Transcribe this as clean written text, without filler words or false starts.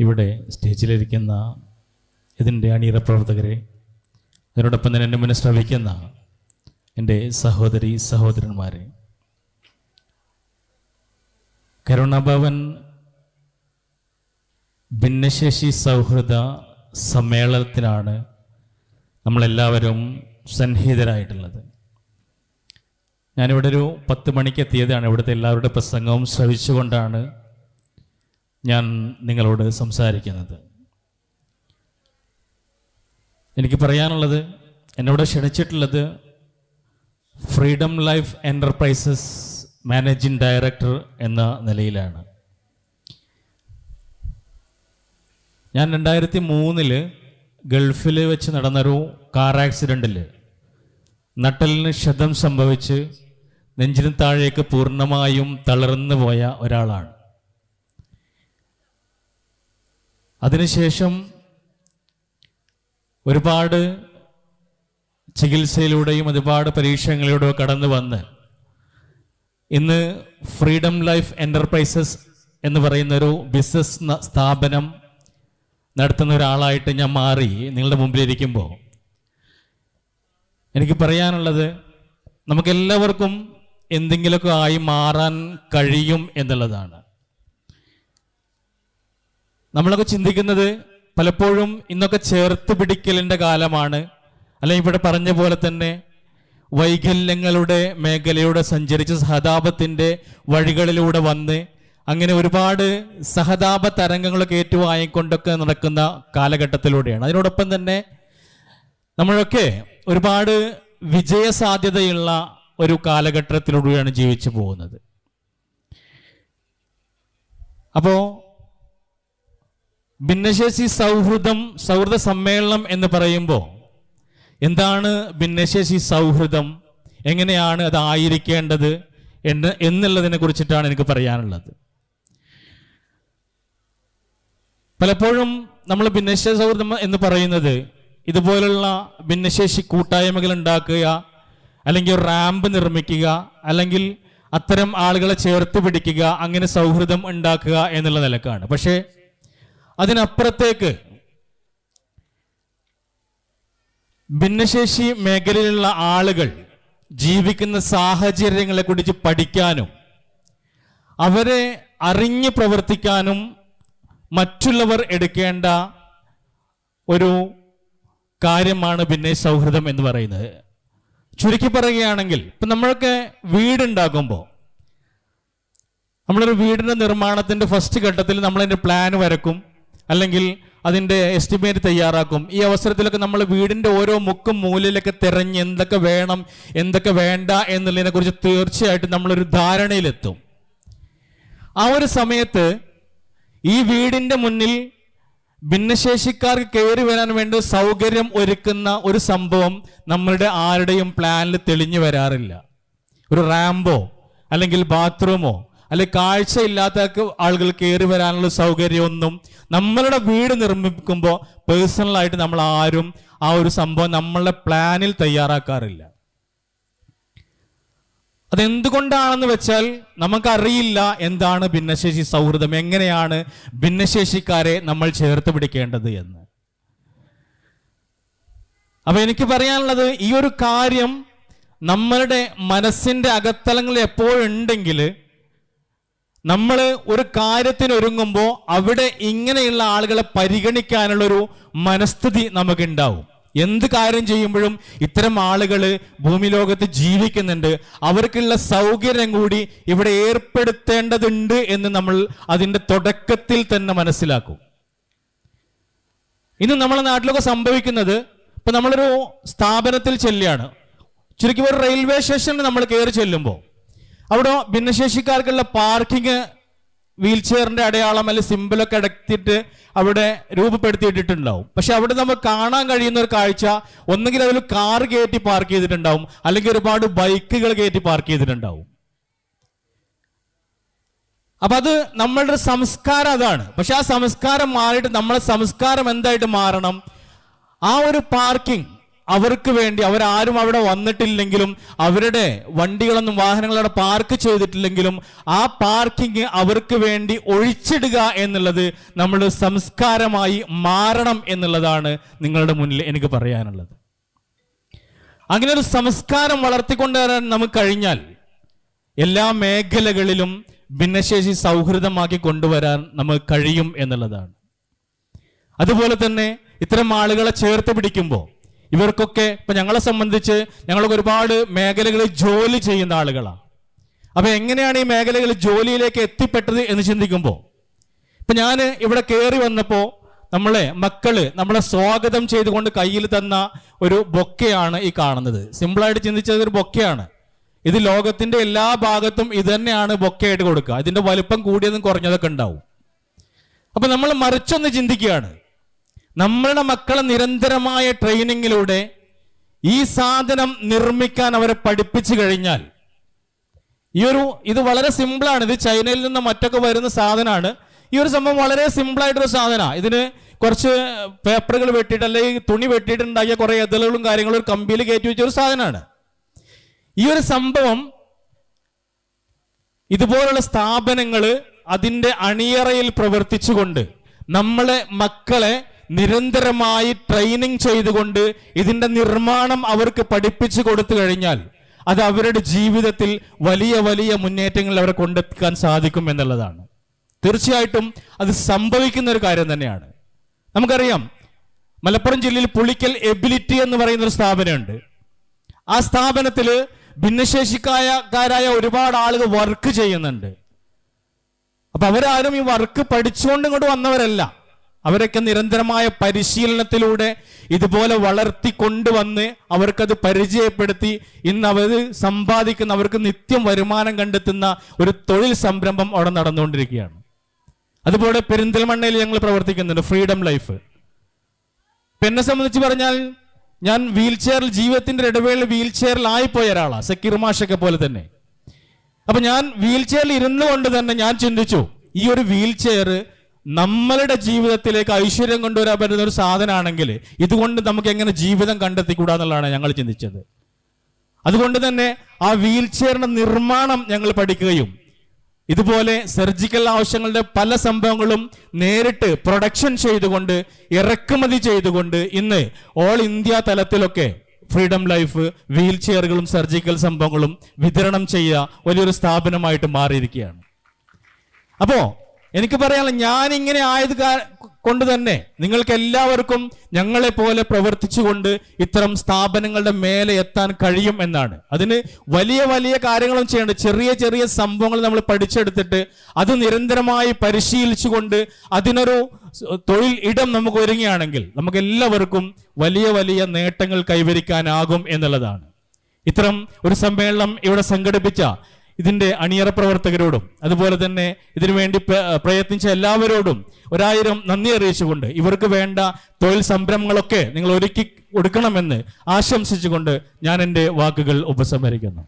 ഇവിടെ സ്റ്റേജിലിരിക്കുന്ന ഇതിൻ്റെ അണിയറ പ്രവർത്തകരെ, അതിനോടൊപ്പം തന്നെ എൻ്റെ മുന്നിൽ ശ്രവിക്കുന്ന എൻ്റെ സഹോദരി സഹോദരന്മാരെ, കരുണാഭവൻ ഭിന്നശേഷി സൗഹൃദ സമ്മേളനത്തിനാണ് നമ്മളെല്ലാവരും സന്നിഹിതരായിട്ടുള്ളത്. ഞാനിവിടെ ഒരു 10 മണിക്ക് എത്തിയതാണ്. ഇവിടുത്തെ എല്ലാവരുടെ പ്രസംഗവും ശ്രവിച്ചുകൊണ്ടാണ് ഞാൻ നിങ്ങളോട് സംസാരിക്കുന്നത്. എനിക്ക് പറയാനുള്ളത്, എന്നോട് ക്ഷണിച്ചിട്ടുള്ളത് freedom life enterprises managing director എന്ന നിലയിലാണ്. ഞാൻ 2003 ഗൾഫിൽ വെച്ച് നടന്നൊരു കാർ ആക്സിഡൻറ്റിൽ നട്ടലിന് ക്ഷതം സംഭവിച്ച് നെഞ്ചിന് താഴേക്ക് പൂർണ്ണമായും തളർന്നു പോയ ഒരാളാണ്. അതിനുശേഷം ഒരുപാട് ചികിത്സയിലൂടെയും ഒരുപാട് പരീക്ഷണങ്ങളിലൂടെയും കടന്നു വന്ന് ഇന്ന് ഫ്രീഡം ലൈഫ് എൻ്റർപ്രൈസസ് എന്ന് പറയുന്നൊരു ബിസിനസ് സ്ഥാപനം നടത്തുന്ന ഒരാളായിട്ട് ഞാൻ മാറി നിങ്ങളുടെ മുമ്പിലിരിക്കുമ്പോൾ എനിക്ക് പറയാനുള്ളത്, നമുക്കെല്ലാവർക്കും എന്തെങ്കിലുമൊക്കെ ആയി മാറാൻ കഴിയും എന്നുള്ളതാണ്. നമ്മളൊക്കെ ചിന്തിക്കുന്നത് പലപ്പോഴും ഇന്നൊക്കെ ചേർത്ത് പിടിക്കലിൻ്റെ കാലമാണ്, അല്ലെങ്കിൽ ഇവിടെ പറഞ്ഞ പോലെ തന്നെ വൈകല്യങ്ങളുടെ മേഖലയിലൂടെ സഞ്ചരിച്ച് സഹതാപത്തിൻ്റെ വഴികളിലൂടെ വന്ന് അങ്ങനെ ഒരുപാട് സഹതാപ തരംഗങ്ങളൊക്കെ ഏറ്റുവാങ്ങിക്കൊണ്ടൊക്കെ നടക്കുന്ന കാലഘട്ടത്തിലൂടെയാണ്. അതിനോടൊപ്പം തന്നെ നമ്മളൊക്കെ ഒരുപാട് വിജയസാധ്യതയുള്ള ഒരു കാലഘട്ടത്തിലൂടെയാണ് ജീവിച്ചു പോകുന്നത്. അപ്പോൾ ഭിന്നശേഷി സൗഹൃദ സമ്മേളനം എന്ന് പറയുമ്പോൾ എന്താണ് ഭിന്നശേഷി സൗഹൃദം, എങ്ങനെയാണ് അത് ആയിരിക്കേണ്ടത് എന്നുള്ളതിനെ കുറിച്ചിട്ടാണ് എനിക്ക് പറയാനുള്ളത്. പലപ്പോഴും നമ്മൾ ഭിന്നശേഷി സൗഹൃദം എന്ന് പറയുന്നത് ഇതുപോലുള്ള ഭിന്നശേഷി കൂട്ടായ്മകൾ ഉണ്ടാക്കുക, അല്ലെങ്കിൽ ഒരു റാമ്പ് നിർമ്മിക്കുക, അല്ലെങ്കിൽ അത്തരം ആളുകളെ ചേർത്ത് പിടിക്കുക, അങ്ങനെ സൗഹൃദം ഉണ്ടാക്കുക എന്നുള്ള നിലക്കാണ്. പക്ഷേ അതിനപ്പുറത്തേക്ക് ഭിന്നശേഷി മേഖലയിലുള്ള ആളുകൾ ജീവിക്കുന്ന സാഹചര്യങ്ങളെ കുറിച്ച് പഠിക്കാനും അവരെ അറിഞ്ഞ് പ്രവർത്തിക്കാനും മറ്റുള്ളവർ എടുക്കേണ്ട ഒരു കാര്യമാണ് ഭിന്നശേഷി സൗഹൃദം എന്ന് പറയുന്നത്. ചുരുക്കി പറയുകയാണെങ്കിൽ, ഇപ്പം നമ്മളൊക്കെ വീടുണ്ടാക്കുമ്പോൾ, നമ്മളൊരു വീടിൻ്റെ നിർമ്മാണത്തിൻ്റെ ഫസ്റ്റ് ഘട്ടത്തിൽ നമ്മളതിൻ്റെ പ്ലാൻ വരക്കും, അല്ലെങ്കിൽ അതിൻ്റെ എസ്റ്റിമേറ്റ് തയ്യാറാക്കും. ഈ അവസരത്തിലൊക്കെ നമ്മൾ വീടിൻ്റെ ഓരോ മുക്കും മൂലയിലൊക്കെ തിരഞ്ഞ് എന്തൊക്കെ വേണം എന്തൊക്കെ വേണ്ട എന്നുള്ളതിനെ കുറിച്ച് തീർച്ചയായിട്ടും നമ്മളൊരു ധാരണയിലെത്തും. ആ ഒരു സമയത്ത് ഈ വീടിൻ്റെ മുന്നിൽ ഭിന്നശേഷിക്കാർക്ക് കയറി വരാൻ വേണ്ടി സൗകര്യം ഒരുക്കുന്ന ഒരു സംഭവം നമ്മളുടെ ആരുടെയും പ്ലാനിൽ തെളിഞ്ഞു വരാറില്ല. ഒരു റാമ്പോ അല്ലെങ്കിൽ ബാത്റൂമോ അല്ലെങ്കിൽ കാഴ്ചയില്ലാത്ത ആളുകൾ കയറി വരാനുള്ള സൗകര്യമൊന്നും നമ്മളുടെ വീട് നിർമ്മിക്കുമ്പോൾ പേഴ്സണലായിട്ട് നമ്മൾ ആരും ആ ഒരു സംഭവം നമ്മളുടെ പ്ലാനിൽ തയ്യാറാക്കാറില്ല. അതെന്തുകൊണ്ടാണെന്ന് വെച്ചാൽ നമുക്കറിയില്ല എന്താണ് ഭിന്നശേഷി സൗഹൃദം, എങ്ങനെയാണ് ഭിന്നശേഷിക്കാരെ നമ്മൾ ചേർത്ത് പിടിക്കേണ്ടത് എന്ന്. അപ്പൊ എനിക്ക് പറയാനുള്ളത്, ഈ ഒരു കാര്യം നമ്മളുടെ മനസ്സിന്റെ അകത്തളങ്ങളിൽ എപ്പോഴുണ്ടെങ്കിൽ നമ്മൾ ഒരു കാര്യത്തിന് ഒരുങ്ങുമ്പോൾ അവിടെ ഇങ്ങനെയുള്ള ആളുകളെ പരിഗണിക്കാനുള്ളൊരു മനസ്ഥിതി നമുക്കുണ്ടാവും. എന്ത് കാര്യം ചെയ്യുമ്പോഴും ഇത്തരം ആളുകൾ ഭൂമി ലോകത്ത് ജീവിക്കുന്നുണ്ട്, അവർക്കുള്ള സൗകര്യം കൂടി ഇവിടെ ഏർപ്പെടുത്തേണ്ടതുണ്ട് എന്ന് നമ്മൾ അതിൻ്റെ തുടക്കത്തിൽ തന്നെ മനസ്സിലാക്കും. ഇന്ന് നമ്മളെ നാട്ടിലൊക്കെ സംഭവിക്കുന്നത്, ഇപ്പം നമ്മളൊരു സ്ഥാപനത്തിൽ ചെല്ലുകയാണ്, ചുരുക്കി ഒരു റെയിൽവേ സ്റ്റേഷനിൽ നമ്മൾ കയറി ചെല്ലുമ്പോൾ അവിടെ ഭിന്നശേഷിക്കാർക്കുള്ള പാർക്കിംഗ് വീൽ ചെയറിൻ്റെ അടയാളം അല്ലെങ്കിൽ സിമ്പിളൊക്കെ അടക്കിയിട്ട് അവിടെ രൂപപ്പെടുത്തിയിട്ടിട്ടുണ്ടാവും. പക്ഷെ അവിടെ നമുക്ക് കാണാൻ കഴിയുന്ന ഒരു കാഴ്ച, ഒന്നുകിൽ അതിൽ കാർ കയറ്റി പാർക്ക് ചെയ്തിട്ടുണ്ടാവും, അല്ലെങ്കിൽ ഒരുപാട് ബൈക്കുകൾ കയറ്റി പാർക്ക് ചെയ്തിട്ടുണ്ടാവും. അപ്പൊ അത് നമ്മളുടെ സംസ്കാരം അതാണ്. പക്ഷെ ആ സംസ്കാരം മാറിയിട്ട് നമ്മളെ സംസ്കാരം എന്തായിട്ട് മാറണം? ആ ഒരു പാർക്കിംഗ്, അവർക്ക് വേണ്ടി അവരാരും അവിടെ വന്നിട്ടില്ലെങ്കിലും അവരുടെ വണ്ടികളൊന്നും വാഹനങ്ങളവിടെ പാർക്ക് ചെയ്തിട്ടില്ലെങ്കിലും ആ പാർക്കിംഗ് അവർക്ക് വേണ്ടി ഒഴിച്ചിടുക എന്നുള്ളത് നമ്മുടെ സംസ്കാരമായി മാറണം എന്നുള്ളതാണ് നിങ്ങളുടെ മുന്നിൽ എനിക്ക് പറയാനുള്ളത്. അങ്ങനെ ഒരു സംസ്കാരം വളർത്തിക്കൊണ്ടുവരാൻ നമുക്ക് കഴിഞ്ഞാൽ എല്ലാ മേഖലകളിലും ഭിന്നശേഷി സൗഹൃദമാക്കി കൊണ്ടുവരാൻ നമുക്ക് കഴിയും എന്നുള്ളതാണ്. അതുപോലെ തന്നെ ഇത്തരം ആളുകളെ ചേർത്ത് പിടിക്കുമ്പോൾ ഇവർക്കൊക്കെ ഇപ്പൊ ഞങ്ങളെ സംബന്ധിച്ച് ഞങ്ങളൊക്കെ ഒരുപാട് മേഖലകളിൽ ജോലി ചെയ്യുന്ന ആളുകളാണ്. അപ്പൊ എങ്ങനെയാണ് ഈ മേഖലകളിൽ ജോലിയിലേക്ക് എത്തിപ്പെട്ടത് എന്ന് ചിന്തിക്കുമ്പോൾ ഇപ്പൊ ഞാൻ ഇവിടെ കയറി വന്നപ്പോൾ നമ്മളെ സ്വാഗതം ചെയ്തുകൊണ്ട് കയ്യിൽ തന്ന ഒരു ബൊക്കെയാണ് ഈ കാണുന്നത്. സിമ്പിളായിട്ട് ചിന്തിച്ചത് ഒരു ബൊക്കെയാണ്. ഇത് ലോകത്തിന്റെ എല്ലാ ഭാഗത്തും ഇത് തന്നെയാണ് ബൊക്കെയായിട്ട് കൊടുക്കുക. ഇതിന്റെ വലുപ്പം കൂടിയതും കുറഞ്ഞതൊക്കെ ഉണ്ടാവും. അപ്പൊ നമ്മൾ മറിച്ചൊന്ന് ചിന്തിക്കുകയാണ്, നമ്മളുടെ മക്കളെ നിരന്തരമായ ട്രെയിനിങ്ങിലൂടെ ഈ സാധനം നിർമ്മിക്കാൻ അവരെ പഠിപ്പിച്ചു കഴിഞ്ഞാൽ ഇത് വളരെ സിമ്പിളാണ്. ഇത് ചൈനയിൽ നിന്ന് മറ്റൊക്കെ വരുന്ന സാധനമാണ്. ഈ ഒരു സംഭവം വളരെ സിമ്പിളായിട്ടൊരു സാധനമാണ്. ഇതിന് കുറച്ച് പേപ്പറുകൾ വെട്ടിയിട്ട് അല്ലെങ്കിൽ തുണി വെട്ടിയിട്ടുണ്ടാക്കിയ കുറെ എതളുകളും കാര്യങ്ങളും ഒരു കമ്പിയിൽ കയറ്റി വെച്ച ഒരു സാധനമാണ്. ഈ ഒരു സംഭവം ഇതുപോലുള്ള സ്ഥാപനങ്ങൾ അതിൻ്റെ അണിയറയിൽ പ്രവർത്തിച്ചുകൊണ്ട് നമ്മളെ മക്കളെ നിരന്തരമായി ട്രെയിനിങ് ചെയ്തുകൊണ്ട് ഇതിൻ്റെ നിർമ്മാണം അവർക്ക് പഠിപ്പിച്ചു കൊടുത്തു കഴിഞ്ഞാൽ അത് അവരുടെ ജീവിതത്തിൽ വലിയ വലിയ മുന്നേറ്റങ്ങൾ അവരെ കൊണ്ടെത്തിക്കാൻ സാധിക്കും എന്നുള്ളതാണ്. തീർച്ചയായിട്ടും അത് സംഭവിക്കുന്ന ഒരു കാര്യം തന്നെയാണ്. നമുക്കറിയാം, മലപ്പുറം ജില്ലയിൽ പുളിക്കൽ എബിലിറ്റി എന്ന് പറയുന്ന ഒരു സ്ഥാപനമുണ്ട്. ആ സ്ഥാപനത്തിൽ ഭിന്നശേഷിക്കാരായ ഒരുപാട് ആളുകൾ വർക്ക് ചെയ്യുന്നുണ്ട്. അപ്പൊ അവരാരും ഈ വർക്ക് പഠിച്ചുകൊണ്ട് ഇങ്ങോട്ട് വന്നവരല്ല. അവരൊക്കെ നിരന്തരമായ പരിശീലനത്തിലൂടെ ഇതുപോലെ വളർത്തിക്കൊണ്ടുവന്ന് അവർക്കത് പരിചയപ്പെടുത്തി ഇന്ന് അവർ സമ്പാദിക്കുന്ന, അവർക്ക് നിത്യം വരുമാനം കണ്ടെത്തുന്ന ഒരു തൊഴിൽ സംരംഭം അവിടെ നടന്നുകൊണ്ടിരിക്കുകയാണ്. അതുപോലെ പെരിന്തൽമണ്ണയിൽ ഞങ്ങൾ പ്രവർത്തിക്കുന്നുണ്ട് ഫ്രീഡം ലൈഫ്. എന്നെ സംബന്ധിച്ച് പറഞ്ഞാൽ ഞാൻ ജീവിതത്തിന്റെ ഇടവേളയിൽ വീൽ ചെയറിലായിപ്പോയ ഒരാളാണ്, സക്കീർ മാഷൊക്കെ പോലെ തന്നെ. അപ്പൊ ഞാൻ വീൽ ചെയറിൽ ഇരുന്നു കൊണ്ട് തന്നെ ഞാൻ ചിന്തിച്ചു, ഈ ഒരു വീൽ ചെയർ നമ്മളുടെ ജീവിതത്തിലേക്ക് ഐശ്വര്യം കൊണ്ടുവരാൻ പറ്റുന്ന ഒരു സാധനമാണെങ്കിൽ ഇതുകൊണ്ട് നമുക്ക് എങ്ങനെ ജീവിതം കണ്ടെത്തിക്കൂടാന്നുള്ളതാണ് ഞങ്ങൾ ചിന്തിച്ചത്. അതുകൊണ്ട് തന്നെ ആ വീൽ ചെയറിന്റെ നിർമ്മാണം ഞങ്ങൾ പഠിക്കുകയും ഇതുപോലെ സർജിക്കൽ ആവശ്യങ്ങളുടെ പല സംഭവങ്ങളും നേരിട്ട് പ്രൊഡക്ഷൻ ചെയ്തുകൊണ്ട് ഇറക്കുമതി ചെയ്തുകൊണ്ട് ഇന്ന് ഓൾ ഇന്ത്യ തലത്തിലൊക്കെ ഫ്രീഡം ലൈഫ് വീൽ ചെയറുകളും സർജിക്കൽ സംഭവങ്ങളും വിതരണം ചെയ്യുക വലിയൊരു സ്ഥാപനമായിട്ട് മാറിയിരിക്കുകയാണ്. അപ്പോ എനിക്ക് പറയാനുള്ള, ഞാൻ ഇങ്ങനെ ആയത് കൊണ്ട് തന്നെ നിങ്ങൾക്ക് എല്ലാവർക്കും ഞങ്ങളെ പോലെ പ്രവർത്തിച്ചുകൊണ്ട് ഇത്തരം സ്ഥാപനങ്ങളുടെ മേലെ എത്താൻ കഴിയും എന്നാണ്. അതിന് വലിയ വലിയ കാര്യങ്ങളും ചെയ്യേണ്ട, ചെറിയ ചെറിയ സംഭവങ്ങൾ നമ്മൾ പഠിച്ചെടുത്തിട്ട് അത് നിരന്തരമായി പരിശീലിച്ചുകൊണ്ട് അതിനൊരു തൊഴിൽ ഇടം നമുക്ക് ഒരുങ്ങുകയാണെങ്കിൽ നമുക്ക് എല്ലാവർക്കും വലിയ വലിയ നേട്ടങ്ങൾ കൈവരിക്കാനാകും എന്നുള്ളതാണ്. ഇത്തരം ഒരു സമ്മേളനം ഇവിടെ സംഘടിപ്പിച്ച ഇതിന്റെ അണിയറ പ്രവർത്തകരോടും അതുപോലെ തന്നെ ഇതിനുവേണ്ടി പ്രയത്നിച്ച എല്ലാവരോടും 1000 നന്ദി അറിയിച്ചുകൊണ്ട് ഇവർക്ക് വേണ്ട തൊഴിൽ സംരംഭങ്ങളൊക്കെ നിങ്ങൾ ഒരുക്കി കൊടുക്കണമെന്ന് ആശംസിച്ചുകൊണ്ട് ഞാൻ എൻ്റെ വാക്കുകൾ ഉപസംഹരിക്കുന്നു.